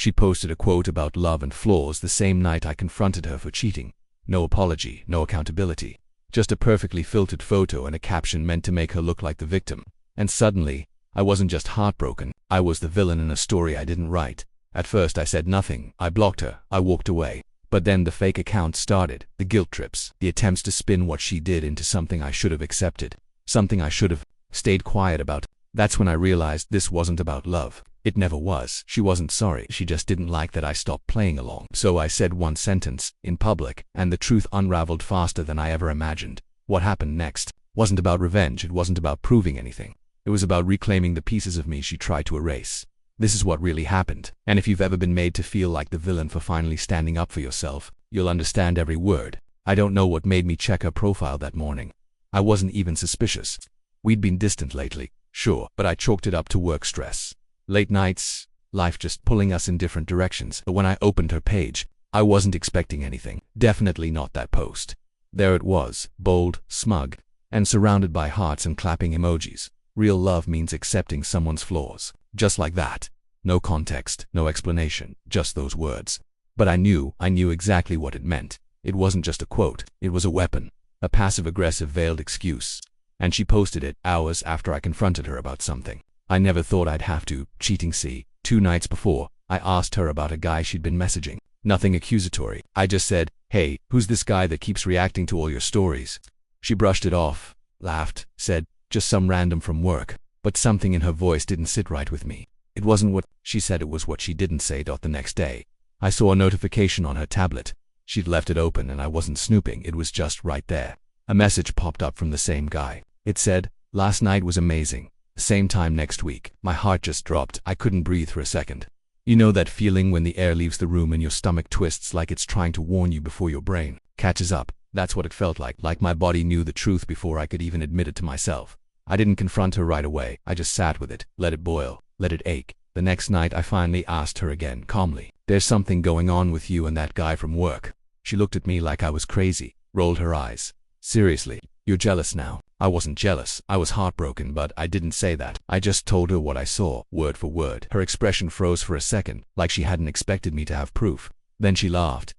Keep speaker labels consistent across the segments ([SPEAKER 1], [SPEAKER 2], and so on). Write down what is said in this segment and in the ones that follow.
[SPEAKER 1] She posted a quote about love and flaws the same night I confronted her for cheating. No apology, no accountability. Just a perfectly filtered photo and a caption meant to make her look like the victim. And suddenly, I wasn't just heartbroken, I was the villain in a story I didn't write. At first I said nothing, I blocked her, I walked away. But then the fake account started, the guilt trips, the attempts to spin what she did into something I should have accepted, something I should have stayed quiet about. That's when I realized this wasn't about love. It never was. She wasn't sorry, she just didn't like that I stopped playing along. So I said one sentence, in public, and the truth unraveled faster than I ever imagined. What happened next wasn't about revenge, it wasn't about proving anything. It was about reclaiming the pieces of me she tried to erase. This is what really happened, and if you've ever been made to feel like the villain for finally standing up for yourself, you'll understand every word. I don't know what made me check her profile that morning. I wasn't even suspicious. We'd been distant lately, sure, but I chalked it up to work stress. Late nights, life just pulling us in different directions. But when I opened her page, I wasn't expecting anything. Definitely not that post. There it was, bold, smug, and surrounded by hearts and clapping emojis. Real love means accepting someone's flaws. Just like that. No context, no explanation, just those words. But I knew exactly what it meant. It wasn't just a quote, it was a weapon. A passive-aggressive veiled excuse. And she posted it hours after I confronted her about something. I never thought I'd have to. Cheating. See, 2 nights before, I asked her about a guy she'd been messaging. Nothing accusatory. I just said, "Hey, who's this guy that keeps reacting to all your stories?" She brushed it off, laughed, said, "Just some random from work." But something in her voice didn't sit right with me. It wasn't what she said, it was what she didn't say. The next day, I saw a notification on her tablet. She'd left it open and I wasn't snooping, it was just right there. A message popped up from the same guy. It said, "Last night was amazing. Same time next week." My heart just dropped. I couldn't breathe for a second. You know that feeling when the air leaves the room and your stomach twists like it's trying to warn you before your brain catches up? That's what it felt like my body knew the truth before I could even admit it to myself. I didn't confront her right away. I just sat with it, let it boil, let it ache. The next night I finally asked her again, calmly, "There's something going on with you and that guy from work." She looked at me like I was crazy, rolled her eyes. "Seriously, you're jealous now?" I wasn't jealous, I was heartbroken, but I didn't say that. I just told her what I saw, word for word. Her expression froze for a second, like she hadn't expected me to have proof. Then she laughed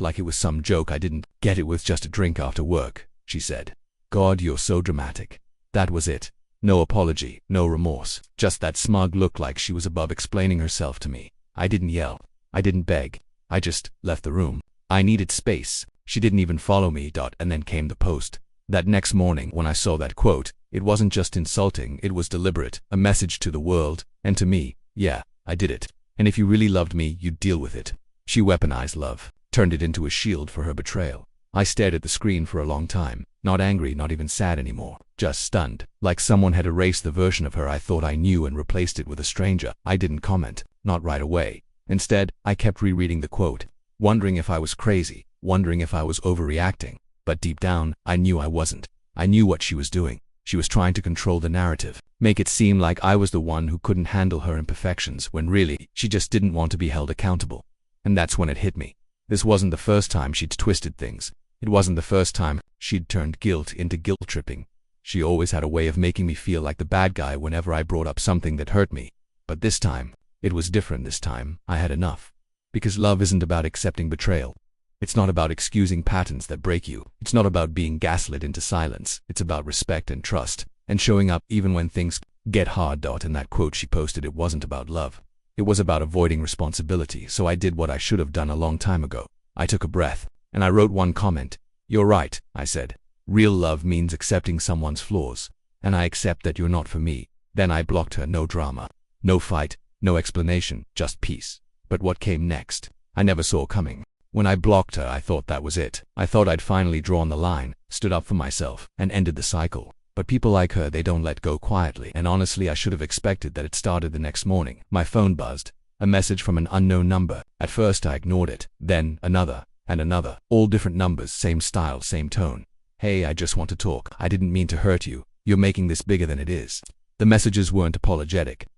[SPEAKER 1] like it was some joke I didn't get. "It was just a drink after work," she said. "God, you're so dramatic." That was it. No apology, no remorse, just that smug look like she was above explaining herself to me. I didn't yell. I didn't beg. I just left the room. I needed space. She didn't even follow me. And then came the post. That next morning, when I saw that quote, it wasn't just insulting, it was deliberate, a message to the world, and to me. Yeah, I did it. And if you really loved me, you'd deal with it. She weaponized love, turned it into a shield for her betrayal. I stared at the screen for a long time, not angry, not even sad anymore, just stunned, like someone had erased the version of her I thought I knew and replaced it with a stranger. I didn't comment, not right away. Instead, I kept rereading the quote, wondering if I was crazy, wondering if I was overreacting. But deep down, I knew I wasn't. I knew what she was doing. She was trying to control the narrative, make it seem like I was the one who couldn't handle her imperfections, when really, she just didn't want to be held accountable. And that's when it hit me. This wasn't the first time she'd twisted things. It wasn't the first time she'd turned guilt into guilt tripping. She always had a way of making me feel like the bad guy whenever I brought up something that hurt me. But this time, it was different. This time, I had enough. Because love isn't about accepting betrayal. It's not about excusing patterns that break you. It's not about being gaslit into silence. It's about respect and trust, and showing up even when things get hard. In that quote she posted, it wasn't about love. It was about avoiding responsibility, so I did what I should have done a long time ago. I took a breath, and I wrote one comment. "You're right," I said. "Real love means accepting someone's flaws, and I accept that you're not for me." Then I blocked her. No drama, no fight, no explanation, just peace. But what came next, I never saw coming. When I blocked her, I thought that was it. I thought I'd finally drawn the line, stood up for myself, and ended the cycle. But people like her, they don't let go quietly. And honestly, I should have expected that it started the next morning. My phone buzzed. A message from an unknown number. At first I ignored it. Then another, and another. All different numbers, same style, same tone. "Hey, I just want to talk. I didn't mean to hurt you. You're making this bigger than it is." The messages weren't apologetic,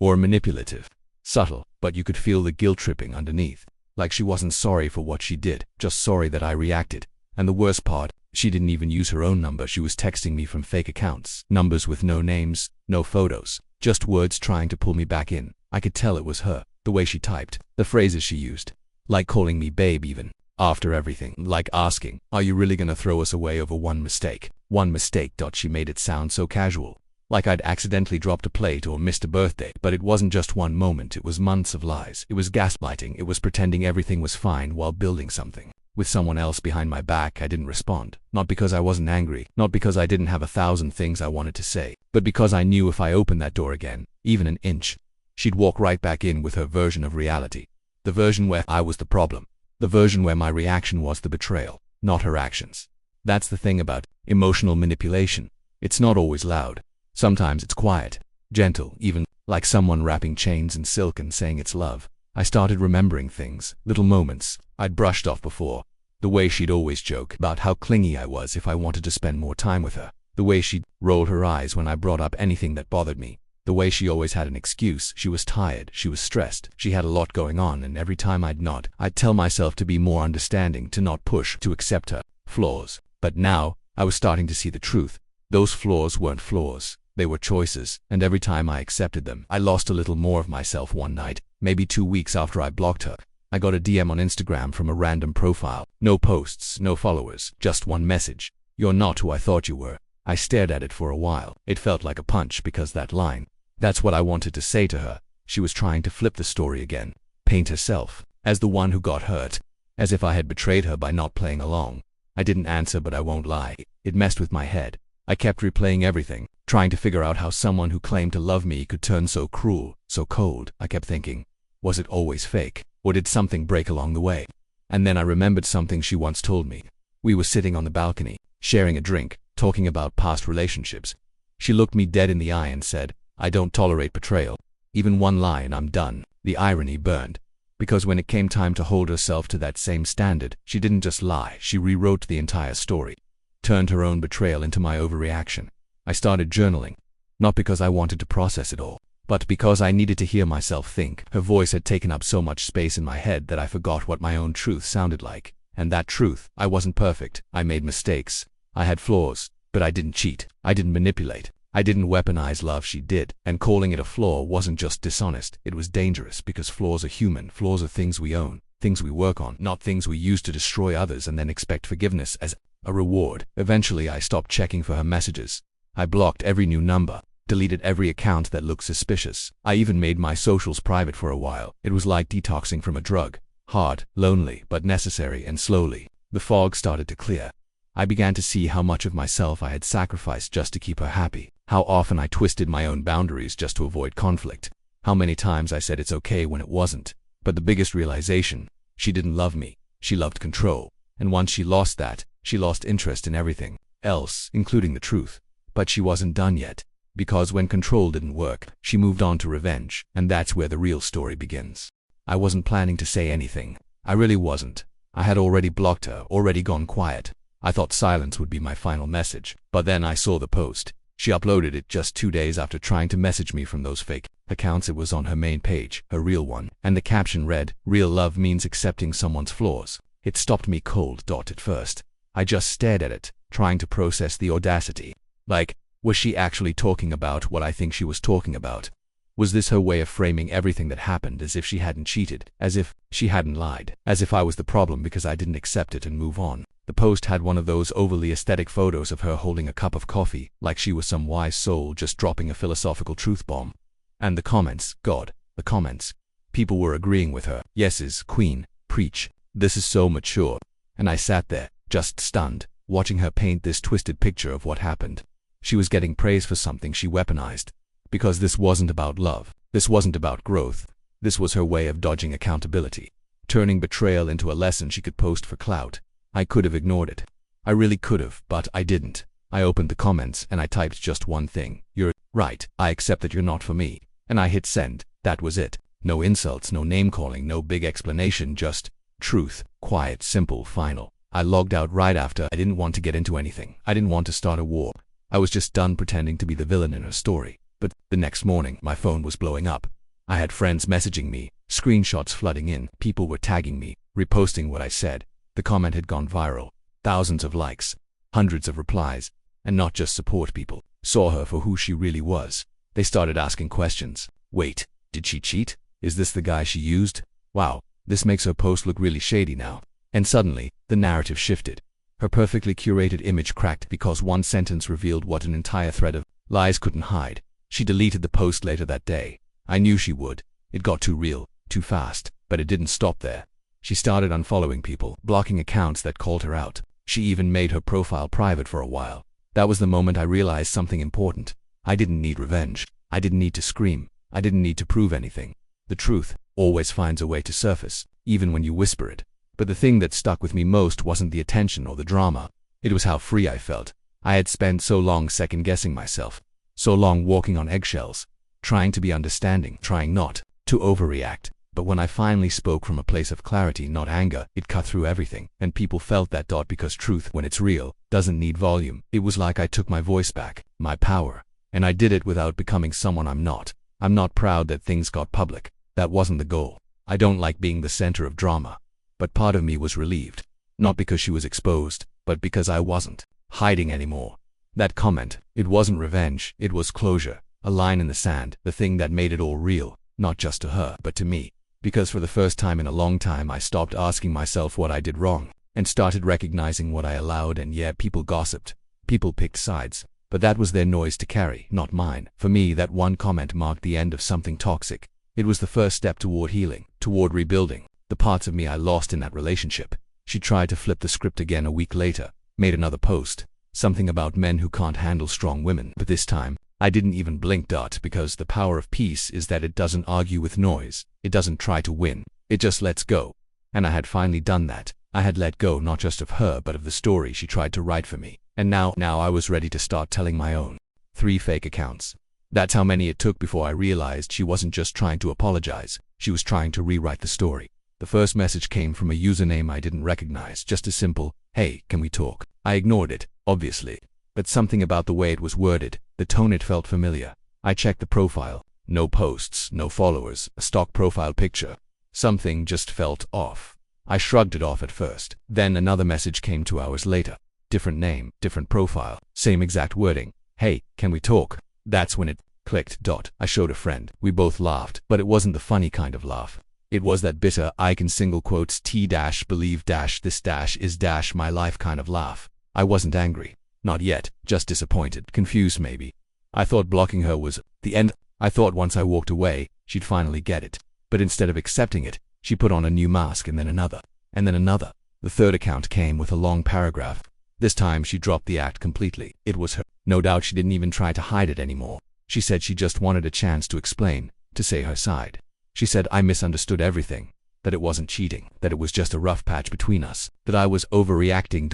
[SPEAKER 1] or manipulative. Subtle, but you could feel the guilt tripping underneath. Like she wasn't sorry for what she did, just sorry that I reacted. And the worst part, she didn't even use her own number. She was texting me from fake accounts. Numbers with no names, no photos, just words trying to pull me back in. I could tell it was her. the way she typed, the phrases she used. Like calling me babe even. After everything. Like asking, are you really gonna throw us away over one mistake? One mistake. She made it sound so casual. Like I'd accidentally dropped a plate or missed a birthday. But it wasn't just one moment, it was months of lies. It was gaslighting, it was pretending everything was fine while building something. With someone else behind my back, I didn't respond. Not because I wasn't angry, not because I didn't have 1,000 things I wanted to say, but because I knew if I opened that door again, even an inch, she'd walk right back in with her version of reality. The version where I was the problem. The version where my reaction was the betrayal, not her actions. That's the thing about emotional manipulation. It's not always loud. Sometimes it's quiet, gentle, even like someone wrapping chains in silk and saying it's love. I started remembering things, little moments I'd brushed off before. The way she'd always joke about how clingy I was if I wanted to spend more time with her. The way she'd roll her eyes when I brought up anything that bothered me. The way she always had an excuse. She was tired, she was stressed, she had a lot going on, and every time I'd nod, I'd tell myself to be more understanding, to not push, to accept her flaws. But now, I was starting to see the truth. Those flaws weren't flaws. They were choices, and every time I accepted them, I lost a little more of myself. One night, maybe 2 weeks after I blocked her, I got a DM on Instagram from a random profile. No posts, no followers, just one message. You're not who I thought you were. I stared at it for a while. It felt like a punch because that line, that's what I wanted to say to her. She was trying to flip the story again, paint herself as the one who got hurt, as if I had betrayed her by not playing along. I didn't answer, but I won't lie, it messed with my head. I kept replaying everything, trying to figure out how someone who claimed to love me could turn so cruel, so cold. I kept thinking, was it always fake, or did something break along the way? And then I remembered something she once told me. We were sitting on the balcony, sharing a drink, talking about past relationships. She looked me dead in the eye and said, I don't tolerate betrayal. Even one lie and I'm done. The irony burned. Because when it came time to hold herself to that same standard, she didn't just lie, she rewrote the entire story. Turned her own betrayal into my overreaction. I started journaling, not because I wanted to process it all, but because I needed to hear myself think. Her voice had taken up so much space in my head that I forgot what my own truth sounded like. And that truth, I wasn't perfect, I made mistakes, I had flaws, but I didn't cheat, I didn't manipulate, I didn't weaponize love. She did, and calling it a flaw wasn't just dishonest, it was dangerous because flaws are human. Flaws are things we own, things we work on, not things we use to destroy others and then expect forgiveness as a reward. Eventually I stopped checking for her messages. I blocked every new number, deleted every account that looked suspicious. I even made my socials private for a while. It was like detoxing from a drug. Hard, lonely, but necessary, and slowly, the fog started to clear. I began to see how much of myself I had sacrificed just to keep her happy. How often I twisted my own boundaries just to avoid conflict. How many times I said it's okay when it wasn't. But the biggest realization, she didn't love me. She loved control. And once she lost that, she lost interest in everything else, including the truth. But she wasn't done yet. Because when control didn't work, she moved on to revenge. And that's where the real story begins. I wasn't planning to say anything. I really wasn't. I had already blocked her, already gone quiet. I thought silence would be my final message. But then I saw the post. She uploaded it just 2 days after trying to message me from those fake accounts. It was on her main page, her real one, and the caption read, "Real love means accepting someone's flaws." It stopped me cold. At first, I just stared at it, trying to process the audacity. Like, was she actually talking about what I think she was talking about? Was this her way of framing everything that happened as if she hadn't cheated, as if she hadn't lied, as if I was the problem because I didn't accept it and move on? The post had one of those overly aesthetic photos of her holding a cup of coffee, like she was some wise soul just dropping a philosophical truth bomb. And the comments, God, the comments. People were agreeing with her. Yeses, queen, preach. This is so mature. And I sat there, just stunned, watching her paint this twisted picture of what happened. She was getting praise for something she weaponized. Because this wasn't about love. This wasn't about growth. This was her way of dodging accountability. Turning betrayal into a lesson she could post for clout. I could have ignored it. I really could have, but I didn't. I opened the comments and I typed just one thing. You're right. I accept that you're not for me. And I hit send. That was it. No insults, no name calling, no big explanation, just truth. Quiet, simple, final. I logged out right after. I didn't want to get into anything. I didn't want to start a war. I was just done pretending to be the villain in her story. But the next morning, my phone was blowing up. I had friends messaging me, screenshots flooding in, people were tagging me, reposting what I said. The comment had gone viral. Thousands of likes, hundreds of replies, and not just support people. Saw her for who she really was. They started asking questions. Wait, did she cheat? Is this the guy she used? Wow, this makes her post look really shady now. And suddenly, the narrative shifted. Her perfectly curated image cracked because one sentence revealed what an entire thread of lies couldn't hide. She deleted the post later that day. I knew she would. It got too real, too fast, but it didn't stop there. She started unfollowing people, blocking accounts that called her out. She even made her profile private for a while. That was the moment I realized something important. I didn't need revenge. I didn't need to scream. I didn't need to prove anything. The truth always finds a way to surface, even when you whisper it. But the thing that stuck with me most wasn't the attention or the drama. It was how free I felt. I had spent so long second-guessing myself, so long walking on eggshells, trying to be understanding, trying not to overreact. But when I finally spoke from a place of clarity, not anger, it cut through everything, and people felt that because truth, when it's real, doesn't need volume. It was like I took my voice back, my power, and I did it without becoming someone I'm not. I'm not proud that things got public. That wasn't the goal. I don't like being the center of drama. But part of me was relieved, not because she was exposed, but because I wasn't hiding anymore. That comment, it wasn't revenge, it was closure, a line in the sand, the thing that made it all real, not just to her, but to me. Because for the first time in a long time, I stopped asking myself what I did wrong, and started recognizing what I allowed. And yeah, people gossiped, people picked sides, but that was their noise to carry, not mine. For me, that one comment marked the end of something toxic. It was the first step toward healing, toward rebuilding the parts of me I lost in that relationship. She tried to flip the script again a week later, made another post, something about men who can't handle strong women. But this time, I didn't even blink, because the power of peace is that it doesn't argue with noise. It doesn't try to win. It just lets go. And I had finally done that. I had let go not just of her, but of the story she tried to write for me. And now I was ready to start telling my own. 3 fake accounts. That's how many it took before I realized she wasn't just trying to apologize. She was trying to rewrite the story. The first message came from a username I didn't recognize, just a simple, "Hey, can we talk?" I ignored it, obviously. But something about the way it was worded, the tone, it felt familiar. I checked the profile. No posts, no followers, a stock profile picture. Something just felt off. I shrugged it off at first. Then another message came 2 hours later. Different name, different profile, same exact wording. "Hey, can we talk?" That's when it clicked. I showed a friend. We both laughed, but it wasn't the funny kind of laugh. It was that bitter, I can single quotes T-believe this is my life kind of laugh. I wasn't angry. Not yet, just disappointed, confused maybe. I thought blocking her was the end. I thought once I walked away, she'd finally get it. But instead of accepting it, she put on a new mask, and then another, and then another. The third account came with a long paragraph. This time she dropped the act completely. It was her. No doubt she didn't even try to hide it anymore. She said she just wanted a chance to explain, to say her side. She said I misunderstood everything, that it wasn't cheating, that it was just a rough patch between us, that I was overreacting.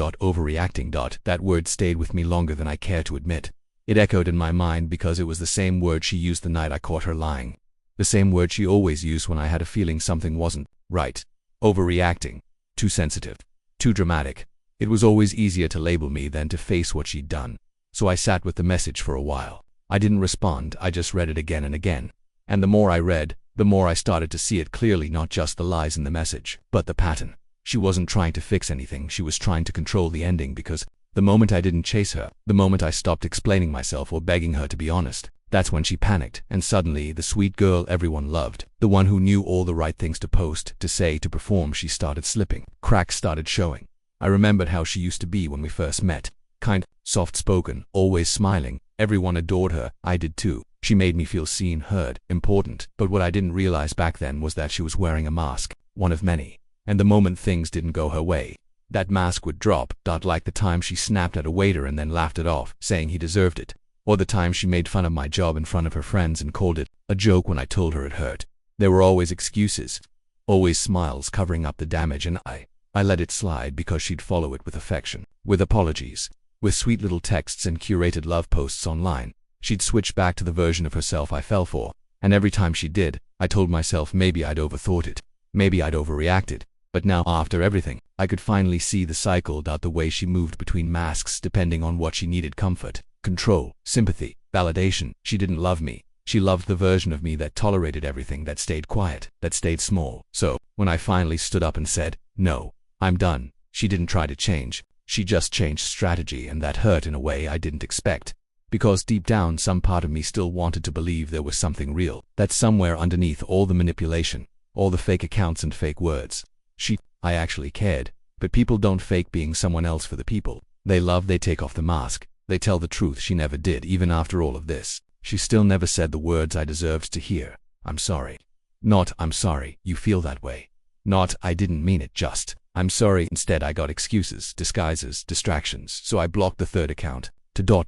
[SPEAKER 1] That word stayed with me longer than I care to admit. It echoed in my mind because it was the same word she used the night I caught her lying. The same word she always used when I had a feeling something wasn't right. Overreacting. Too sensitive. Too dramatic. It was always easier to label me than to face what she'd done. So I sat with the message for a while. I didn't respond, I just read it again and again. And the more I read, the more I started to see it clearly, not just the lies in the message, but the pattern. She wasn't trying to fix anything, she was trying to control the ending, because the moment I didn't chase her, the moment I stopped explaining myself or begging her to be honest, that's when she panicked, and suddenly the sweet girl everyone loved, the one who knew all the right things to post, to say, to perform, she started slipping. Cracks started showing. I remembered how she used to be when we first met. Kind, soft-spoken, always smiling. Everyone adored her, I did too. She made me feel seen, heard, important. But what I didn't realize back then was that she was wearing a mask, one of many. And the moment things didn't go her way, that mask would drop. Like the time she snapped at a waiter and then laughed it off, saying he deserved it. Or the time she made fun of my job in front of her friends and called it a joke when I told her it hurt. There were always excuses, always smiles covering up the damage, and I let it slide because she'd follow it with affection, with apologies, with sweet little texts and curated love posts online. She'd switch back to the version of herself I fell for, and every time she did, I told myself maybe I'd overthought it, maybe I'd overreacted. But now, after everything, I could finally see the cycle. The way she moved between masks depending on what she needed: comfort, control, sympathy, validation. She didn't love me. She loved the version of me that tolerated everything, that stayed quiet, that stayed small. So, when I finally stood up and said, "No, I'm done," she didn't try to change. She just changed strategy, and that hurt in a way I didn't expect. Because deep down some part of me still wanted to believe there was something real, that somewhere underneath all the manipulation, all the fake accounts and fake words, I actually cared. But people don't fake being someone else for the people they love. They take off the mask. They tell the truth. She never did. Even after all of this, she still never said the words I deserved to hear. I'm sorry. Not, I'm sorry you feel that way. Not, I didn't mean it. Just, I'm sorry. Instead I got excuses, disguises, distractions, so I blocked the third account.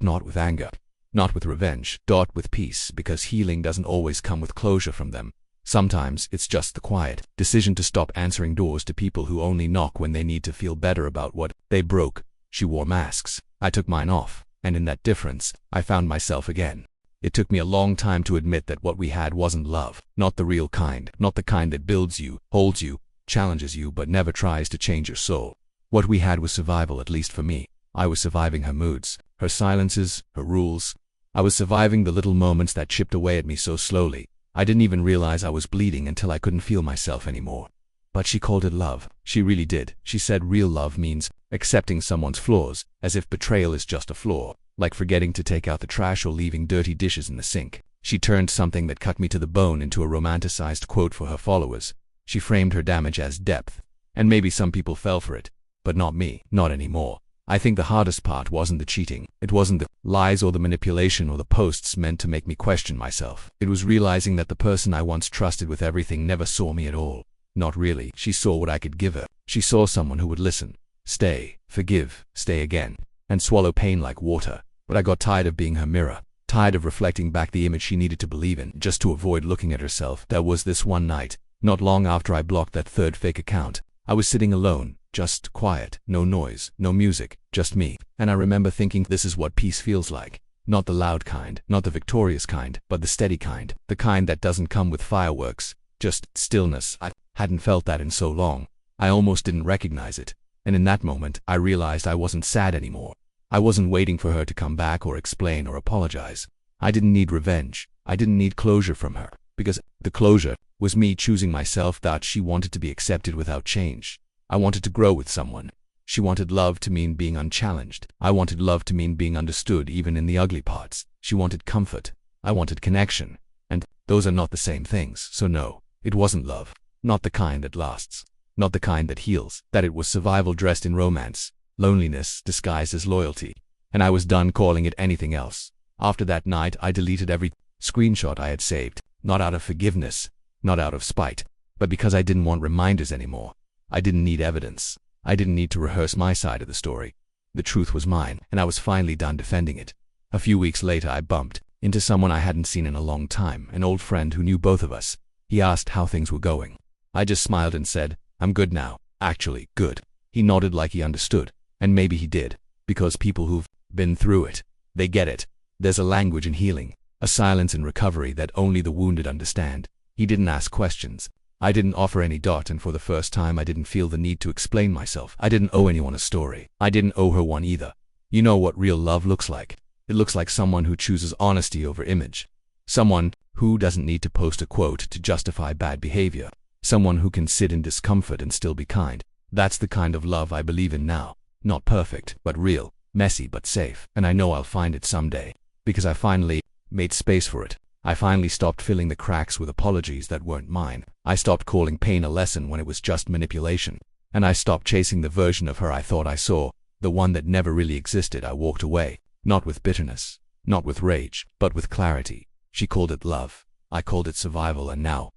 [SPEAKER 1] Not with anger, not with revenge, with peace, because healing doesn't always come with closure from them. Sometimes it's just the quiet decision to stop answering doors to people who only knock when they need to feel better about what they broke. She wore masks. I took mine off, and in that difference, I found myself again. It took me a long time to admit that what we had wasn't love, not the real kind, not the kind that builds you, holds you, challenges you, but never tries to change your soul. What we had was survival, at least for me. I was surviving her moods, her silences, her rules. I was surviving the little moments that chipped away at me so slowly. I didn't even realize I was bleeding until I couldn't feel myself anymore. But she called it love. She really did. She said real love means accepting someone's flaws, as if betrayal is just a flaw, like forgetting to take out the trash or leaving dirty dishes in the sink. She turned something that cut me to the bone into a romanticized quote for her followers. She framed her damage as depth. And maybe some people fell for it. But not me. Not anymore. I think the hardest part wasn't the cheating. It wasn't the lies or the manipulation or the posts meant to make me question myself. It was realizing that the person I once trusted with everything never saw me at all. Not really. She saw what I could give her. She saw someone who would listen, stay, forgive, stay again, and swallow pain like water. But I got tired of being her mirror, tired of reflecting back the image she needed to believe in, just to avoid looking at herself. There was this one night, not long after I blocked that third fake account. I was sitting alone, just quiet, no noise, no music, just me. And I remember thinking, this is what peace feels like. Not the loud kind, not the victorious kind, but the steady kind, the kind that doesn't come with fireworks, just stillness. I hadn't felt that in so long. I almost didn't recognize it. And in that moment, I realized I wasn't sad anymore. I wasn't waiting for her to come back or explain or apologize. I didn't need revenge. I didn't need closure from her, because the closure was me choosing myself. That she wanted to be accepted without change. I wanted to grow with someone. She wanted love to mean being unchallenged. I wanted love to mean being understood even in the ugly parts. She wanted comfort. I wanted connection. And those are not the same things. So no, it wasn't love. Not the kind that lasts. Not the kind that heals. That it was survival dressed in romance. Loneliness disguised as loyalty. And I was done calling it anything else. After that night, I deleted every screenshot I had saved. Not out of forgiveness. Not out of spite. But because I didn't want reminders anymore. I didn't need evidence. I didn't need to rehearse my side of the story. The truth was mine, and I was finally done defending it. A few weeks later, I bumped into someone I hadn't seen in a long time, an old friend who knew both of us. He asked how things were going. I just smiled and said, I'm good now. Actually, good. He nodded like he understood, and maybe he did, because people who've been through it, they get it. There's a language in healing, a silence in recovery that only the wounded understand. He didn't ask questions. I didn't offer any and for the first time I didn't feel the need to explain myself. I didn't owe anyone a story. I didn't owe her one either. You know what real love looks like? It looks like someone who chooses honesty over image. Someone who doesn't need to post a quote to justify bad behavior. Someone who can sit in discomfort and still be kind. That's the kind of love I believe in now. Not perfect, but real. Messy, but safe. And I know I'll find it someday. Because I finally made space for it. I finally stopped filling the cracks with apologies that weren't mine. I stopped calling pain a lesson when it was just manipulation. And I stopped chasing the version of her I thought I saw, the one that never really existed. I walked away, not with bitterness, not with rage, but with clarity. She called it love. I called it survival, and now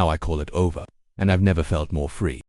[SPEAKER 1] I call it over. And I've never felt more free.